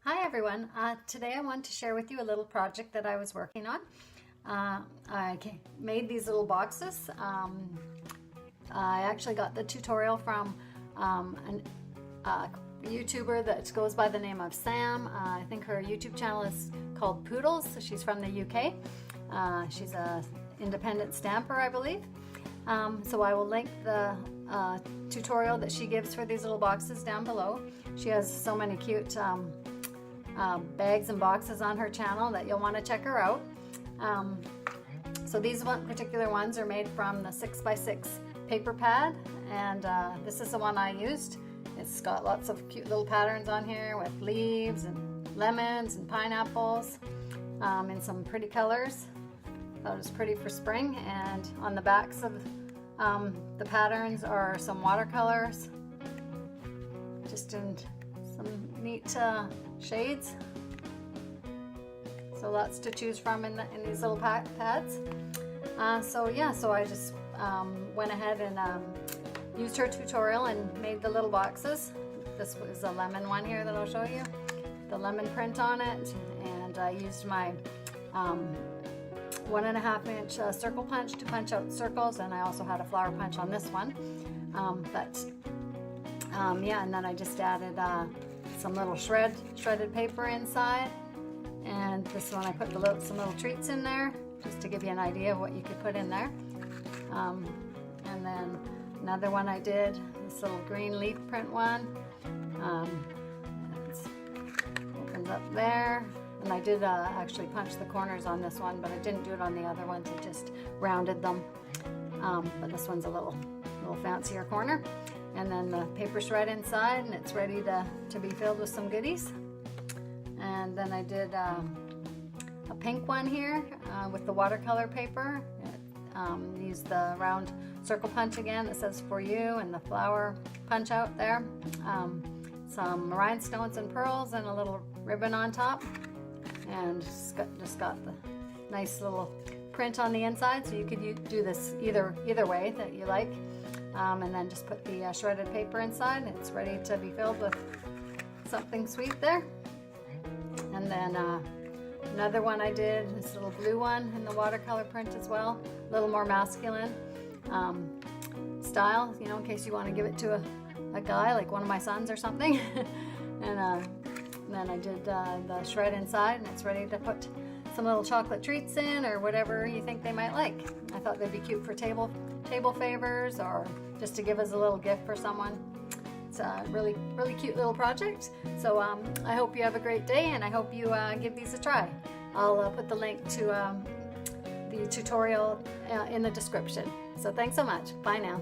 Hi everyone. Today I want to share with you a little project that I was working on. Made these little boxes. I actually got the tutorial from a YouTuber that goes by the name of Sam. I think her YouTube channel is called Poodles. She's from the UK. She's an independent stamper, I believe. So I will link the tutorial that she gives for these little boxes down below. She has so many cute bags and boxes on her channel that you'll want to check her out. So these particular ones are made from the 6x6 paper pad, and this is the one I used. It's got lots of cute little patterns on here with leaves and lemons and pineapples in some pretty colors. Thought it was pretty for spring. And on the backs of the patterns are some watercolors, just in some neat shades. So lots to choose from in these little pads. So I just went ahead and used her tutorial and made the little boxes. This was a lemon one here that I'll show you. The lemon print on it, and I used my 1.5 inch circle punch to punch out circles, and I also had a flower punch on this one. And then I just added some little shredded paper inside, and this one I put some little treats in there just to give you an idea of what you could put in there. And then another one I did, this little green leaf print one. It opens up there, and I did actually punch the corners on this one, but I didn't do it on the other ones. I just rounded them. But this one's a little fancier corner. And then the paper shred inside, and it's ready to be filled with some goodies. And then I did a pink one here with the watercolor paper. Used the round circle punch again that says "for you" and the flower punch out there. Some rhinestones and pearls and a little ribbon on top. And just got the nice little print on the inside, so you could do this either way that you like. And then just put the shredded paper inside, and it's ready to be filled with something sweet there. And then another one I did, this little blue one in the watercolor print as well, a little more masculine style, you know, in case you want to give it to a guy like one of my sons or something. And then I did the shred inside, and it's ready to put some little chocolate treats in, or whatever you think they might like. I thought they'd be cute for table favors, or just to give as a little gift for someone. It's a really cute little project. So I hope you have a great day, and I hope you give these a try. I'll put the link to the tutorial in the description. So thanks so much. Bye now.